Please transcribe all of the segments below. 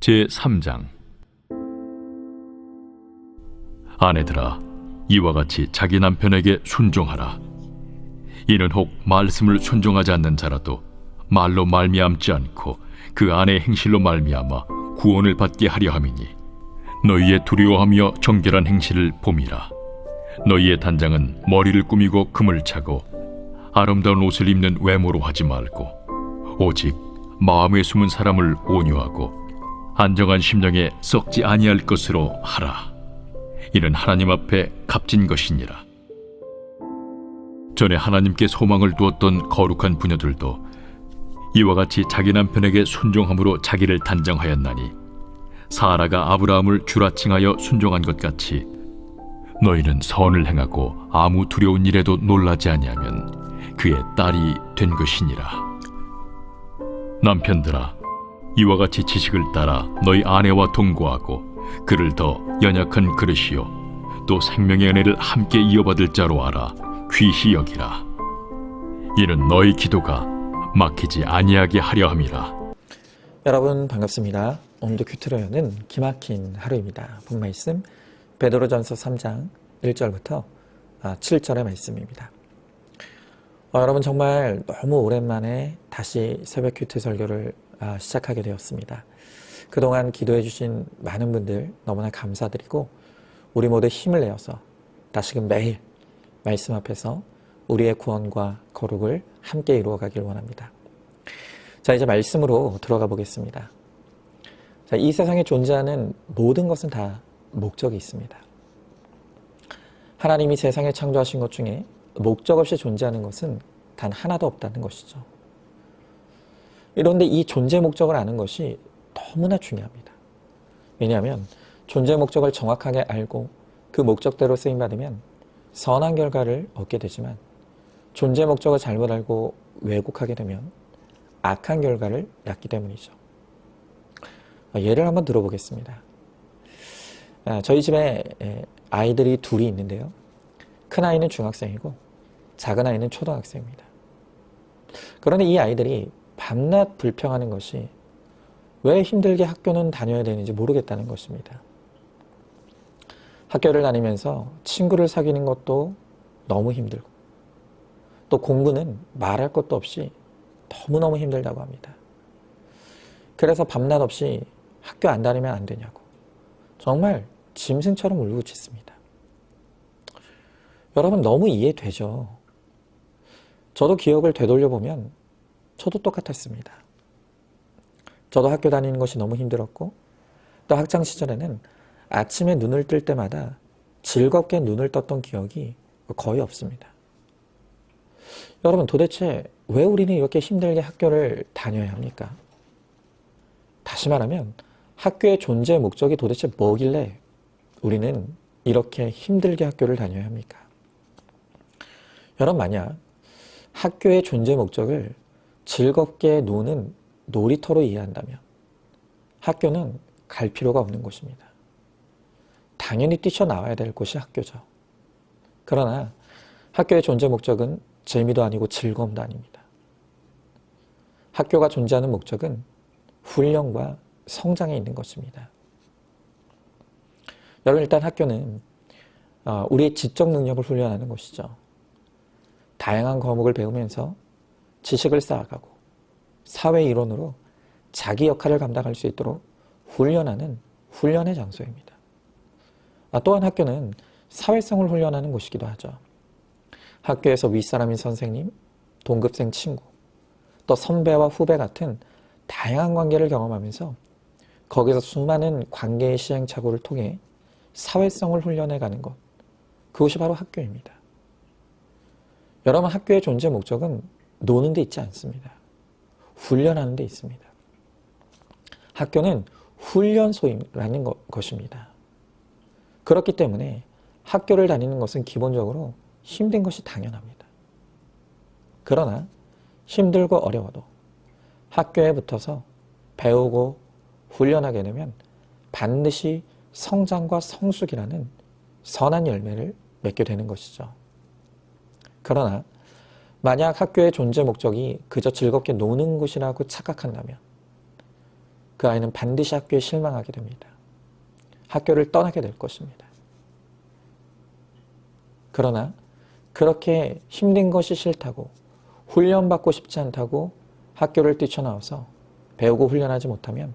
제3장. 아내들아, 이와 같이 자기 남편에게 순종하라. 이는 혹 말씀을 순종하지 않는 자라도 말로 말미암지 않고 그 아내의 행실로 말미암아 구원을 받게 하려 함이니, 너희의 두려워하며 정결한 행실을 봄이라. 너희의 단장은 머리를 꾸미고 금을 차고 아름다운 옷을 입는 외모로 하지 말고, 오직 마음에 숨은 사람을 온유하고 안정한 심령에 썩지 아니할 것으로 하라. 이는 하나님 앞에 값진 것이니라. 전에 하나님께 소망을 두었던 거룩한 부녀들도 이와 같이 자기 남편에게 순종함으로 자기를 단정하였나니, 사라가 아브라함을 주라칭하여 순종한 것 같이 너희는 선을 행하고 아무 두려운 일에도 놀라지 아니하면 그의 딸이 된 것이니라. 남편들아, 이와 같이 지식을 따라 너희 아내와 동거하고 그를 더 연약한 그릇이요 또 생명의 은혜를 함께 이어받을 자로 알아 귀히 여기라. 이는 너희 기도가 막히지 아니하게 하려 함이라. 여러분 반갑습니다. 오늘도 큐트로연은 기막힌 하루입니다. 본 말씀 베드로전서 3장 1절부터 7절의 말씀입니다. 여러분 정말 너무 오랜만에 다시 새벽 큐트 설교를 시작하게 되었습니다. 그동안 기도해 주신 많은 분들 너무나 감사드리고, 우리 모두 힘을 내어서 다시금 매일 말씀 앞에서 우리의 구원과 거룩을 함께 이루어가길 원합니다. 자, 이제 말씀으로 들어가 보겠습니다. 자, 이 세상에 존재하는 모든 것은 다 목적이 있습니다. 하나님이 세상에 창조하신 것 중에 목적 없이 존재하는 것은 단 하나도 없다는 것이죠. 그런데 이 존재 목적을 아는 것이 너무나 중요합니다. 왜냐하면 존재 목적을 정확하게 알고 그 목적대로 쓰임받으면 선한 결과를 얻게 되지만, 존재 목적을 잘못 알고 왜곡하게 되면 악한 결과를 낳기 때문이죠. 예를 한번 들어보겠습니다. 저희 집에 아이들이 둘이 있는데요. 큰 아이는 중학생이고 작은 아이는 초등학생입니다. 그런데 이 아이들이 밤낮 불평하는 것이 왜 힘들게 학교는 다녀야 되는지 모르겠다는 것입니다. 학교를 다니면서 친구를 사귀는 것도 너무 힘들고, 또 공부는 말할 것도 없이 너무너무 힘들다고 합니다. 그래서 밤낮 없이 학교 안 다니면 안 되냐고 정말 짐승처럼 울부짖습니다. 여러분 너무 이해되죠? 저도 기억을 되돌려보면 저도 똑같았습니다. 저도 학교 다니는 것이 너무 힘들었고, 또 학창시절에는 아침에 눈을 뜰 때마다 즐겁게 눈을 떴던 기억이 거의 없습니다. 여러분 도대체 왜 우리는 이렇게 힘들게 학교를 다녀야 합니까? 다시 말하면 학교의 존재 목적이 도대체 뭐길래 우리는 이렇게 힘들게 학교를 다녀야 합니까? 여러분 만약 학교의 존재 목적을 즐겁게 노는 놀이터로 이해한다면 학교는 갈 필요가 없는 곳입니다. 당연히 뛰쳐나와야 될 곳이 학교죠. 그러나 학교의 존재 목적은 재미도 아니고 즐거움도 아닙니다. 학교가 존재하는 목적은 훈련과 성장에 있는 것입니다. 여러분 일단 학교는 우리의 지적 능력을 훈련하는 곳이죠. 다양한 과목을 배우면서 지식을 쌓아가고 사회 일원으로 자기 역할을 감당할 수 있도록 훈련하는 훈련의 장소입니다. 또한 학교는 사회성을 훈련하는 곳이기도 하죠. 학교에서 윗사람인 선생님, 동급생 친구, 또 선배와 후배 같은 다양한 관계를 경험하면서 거기서 수많은 관계의 시행착오를 통해 사회성을 훈련해가는 것, 그것이 바로 학교입니다. 여러분 학교의 존재 목적은 노는 데 있지 않습니다. 훈련하는 데 있습니다. 학교는 훈련소라는 것입니다. 그렇기 때문에 학교를 다니는 것은 기본적으로 힘든 것이 당연합니다. 그러나 힘들고 어려워도 학교에 붙어서 배우고 훈련하게 되면 반드시 성장과 성숙이라는 선한 열매를 맺게 되는 것이죠. 그러나 만약 학교의 존재 목적이 그저 즐겁게 노는 곳이라고 착각한다면 그 아이는 반드시 학교에 실망하게 됩니다. 학교를 떠나게 될 것입니다. 그러나 그렇게 힘든 것이 싫다고, 훈련받고 싶지 않다고 학교를 뛰쳐나와서 배우고 훈련하지 못하면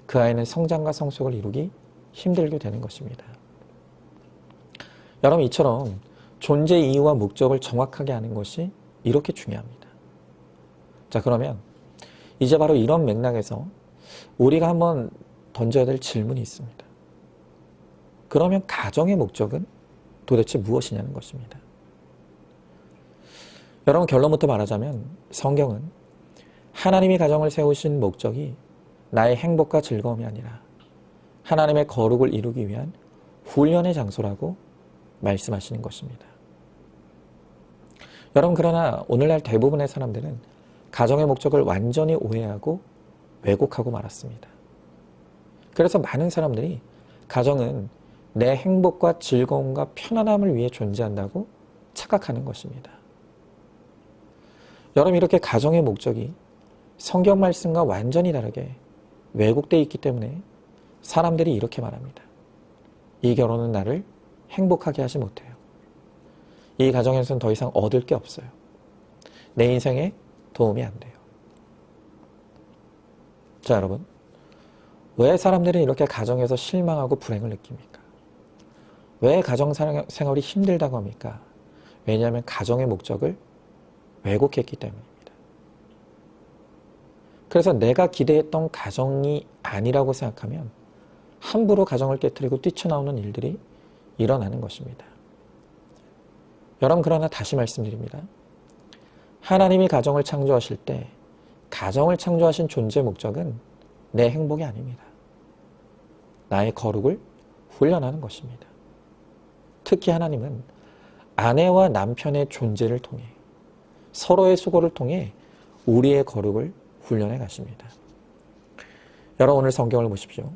그 아이는 성장과 성숙을 이루기 힘들게 되는 것입니다. 여러분, 이처럼 존재 이유와 목적을 정확하게 아는 것이 이렇게 중요합니다. 자, 그러면 이제 바로 이런 맥락에서 우리가 한번 던져야 될 질문이 있습니다. 그러면 가정의 목적은 도대체 무엇이냐는 것입니다. 여러분, 결론부터 말하자면 성경은 하나님이 가정을 세우신 목적이 나의 행복과 즐거움이 아니라 하나님의 거룩을 이루기 위한 훈련의 장소라고 말씀하시는 것입니다. 여러분, 그러나 오늘날 대부분의 사람들은 가정의 목적을 완전히 오해하고 왜곡하고 말았습니다. 그래서 많은 사람들이 가정은 내 행복과 즐거움과 편안함을 위해 존재한다고 착각하는 것입니다. 여러분, 이렇게 가정의 목적이 성경 말씀과 완전히 다르게 왜곡되어 있기 때문에 사람들이 이렇게 말합니다. 이 결혼은 나를 행복하게 하지 못해요. 이 가정에서는 더 이상 얻을 게 없어요. 내 인생에 도움이 안 돼요. 자, 여러분, 왜 사람들은 이렇게 가정에서 실망하고 불행을 느낍니까? 왜 가정 생활이 힘들다고 합니까? 왜냐하면 가정의 목적을 왜곡했기 때문입니다. 그래서 내가 기대했던 가정이 아니라고 생각하면 함부로 가정을 깨트리고 뛰쳐나오는 일들이 일어나는 것입니다. 여러분, 그러나 다시 말씀드립니다. 하나님이 가정을 창조하실 때 가정을 창조하신 존재 목적은 내 행복이 아닙니다. 나의 거룩을 훈련하는 것입니다. 특히 하나님은 아내와 남편의 존재를 통해 서로의 수고를 통해 우리의 거룩을 훈련해 가십니다. 여러분, 오늘 성경을 보십시오.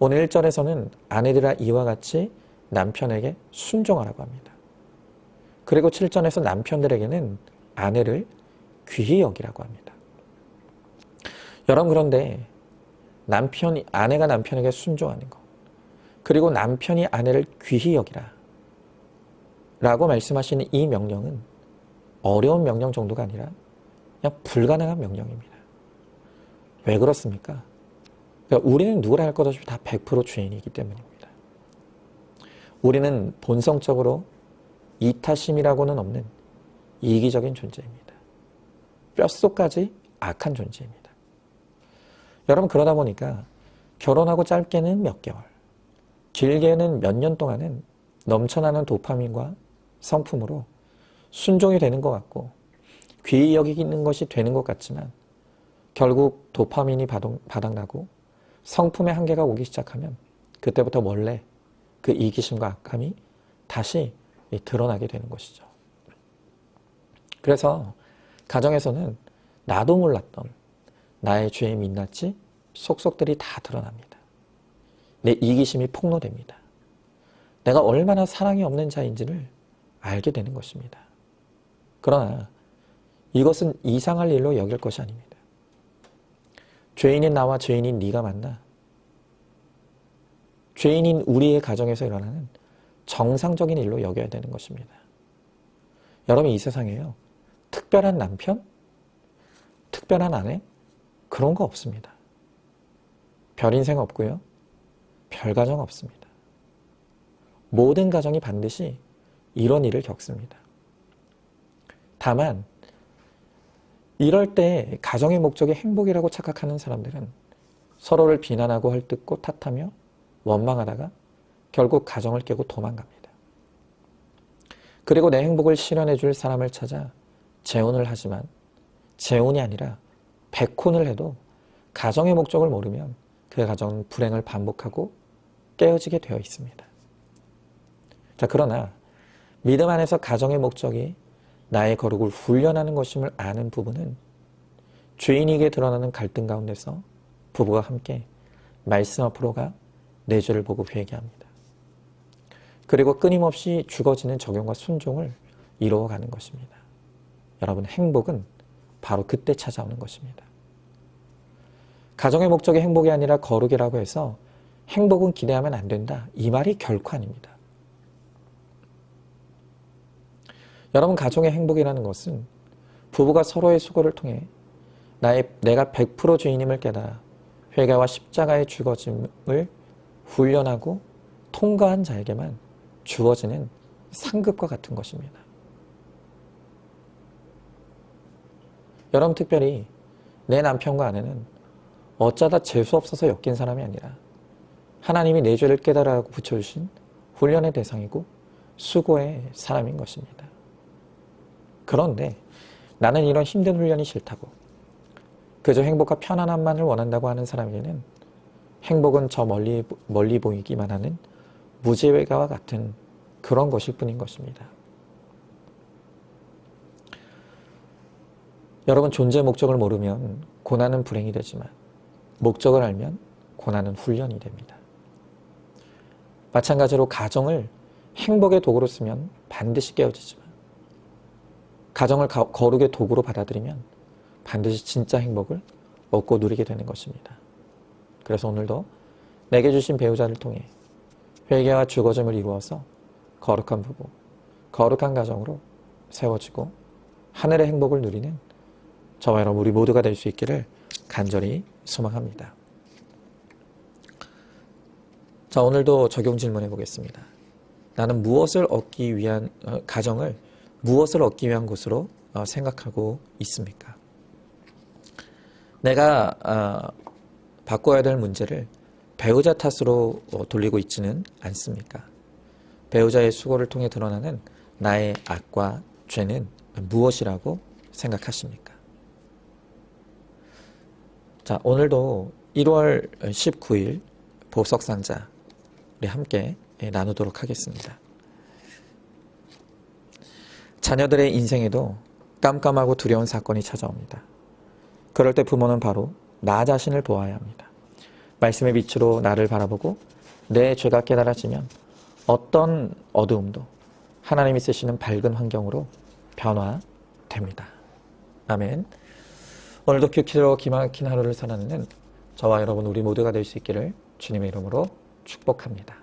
오늘 1절에서는 아내들아 이와 같이 남편에게 순종하라고 합니다. 그리고 7절에서 남편들에게는 아내를 귀히 여기라고 합니다. 여러분, 그런데 아내가 남편에게 순종하는 것, 그리고 남편이 아내를 귀히 여기라 라고 말씀하시는 이 명령은 어려운 명령 정도가 아니라 그냥 불가능한 명령입니다. 왜 그렇습니까? 그러니까 우리는 누구라 할 것 없이 다 100% 죄인이기 때문입니다. 우리는 본성적으로 이타심이라고는 없는 이기적인 존재입니다. 뼛속까지 악한 존재입니다. 여러분, 그러다 보니까 결혼하고 짧게는 몇 개월, 길게는 몇 년 동안은 넘쳐나는 도파민과 성품으로 순종이 되는 것 같고 귀히 여기는 것이 되는 것 같지만 결국 도파민이 바닥나고 성품의 한계가 오기 시작하면 그때부터 원래 그 이기심과 악함이 다시 드러나게 되는 것이죠. 그래서 가정에서는 나도 몰랐던 나의 죄의 민낯이 속속들이 다 드러납니다. 내 이기심이 폭로됩니다. 내가 얼마나 사랑이 없는 자인지를 알게 되는 것입니다. 그러나 이것은 이상할 일로 여길 것이 아닙니다. 죄인인 나와 죄인인 네가 만나 죄인인 우리의 가정에서 일어나는 정상적인 일로 여겨야 되는 것입니다. 여러분, 이 세상에요, 특별한 남편, 특별한 아내, 그런 거 없습니다. 별 인생 없고요, 별 가정 없습니다. 모든 가정이 반드시 이런 일을 겪습니다. 다만 이럴 때 가정의 목적이 행복이라고 착각하는 사람들은 서로를 비난하고 헐뜯고 탓하며 원망하다가 결국 가정을 깨고 도망갑니다. 그리고 내 행복을 실현해 줄 사람을 찾아 재혼을 하지만 재혼이 아니라 백혼을 해도 가정의 목적을 모르면 그 가정은 불행을 반복하고 깨어지게 되어 있습니다. 자, 그러나 믿음 안에서 가정의 목적이 나의 거룩을 훈련하는 것임을 아는 부부는 죄인에게 드러나는 갈등 가운데서 부부가 함께 말씀 앞으로 가 내 죄를 보고 회개합니다. 그리고 끊임없이 죽어지는 적용과 순종을 이루어가는 것입니다. 여러분, 행복은 바로 그때 찾아오는 것입니다. 가정의 목적이 행복이 아니라 거룩이라고 해서 행복은 기대하면 안 된다. 이 말이 결코 아닙니다. 여러분, 가정의 행복이라는 것은 부부가 서로의 수고를 통해 내가 100% 주인임을 깨달아 회개와 십자가의 죽어짐을 훈련하고 통과한 자에게만 주어지는 상급과 같은 것입니다. 여러분, 특별히 내 남편과 아내는 어쩌다 재수없어서 엮인 사람이 아니라 하나님이 내 죄를 깨달으라고 붙여주신 훈련의 대상이고 수고의 사람인 것입니다. 그런데 나는 이런 힘든 훈련이 싫다고 그저 행복과 편안함만을 원한다고 하는 사람에게는 행복은 저 멀리 보이기만 하는 무지개와 같은 그런 것일 뿐인 것입니다. 여러분, 존재의 목적을 모르면 고난은 불행이 되지만 목적을 알면 고난은 훈련이 됩니다. 마찬가지로 가정을 행복의 도구로 쓰면 반드시 깨어지지만 가정을 거룩의 도구로 받아들이면 반드시 진짜 행복을 얻고 누리게 되는 것입니다. 그래서 오늘도 내게 주신 배우자를 통해 회개와 죽어짐을 이루어서 거룩한 부부, 거룩한 가정으로 세워지고 하늘의 행복을 누리는 저와 여러분 우리 모두가 될 수 있기를 간절히 소망합니다. 자, 오늘도 적용 질문해 보겠습니다. 나는 무엇을 얻기 위한 가정을 무엇을 얻기 위한 곳으로 생각하고 있습니까? 내가 바꿔야 될 문제를 배우자 탓으로 돌리고 있지는 않습니까? 배우자의 수고를 통해 드러나는 나의 악과 죄는 무엇이라고 생각하십니까? 자, 오늘도 1월 19일 보석상자 우리 함께 나누도록 하겠습니다. 자녀들의 인생에도 깜깜하고 두려운 사건이 찾아옵니다. 그럴 때 부모는 바로 나 자신을 보아야 합니다. 말씀의 빛으로 나를 바라보고 내 죄가 깨달아지면 어떤 어두움도 하나님이 쓰시는 밝은 환경으로 변화됩니다. 아멘. 오늘도 큐키로 기막힌 하루를 살아내는 저와 여러분 우리 모두가 될 수 있기를 주님의 이름으로 축복합니다.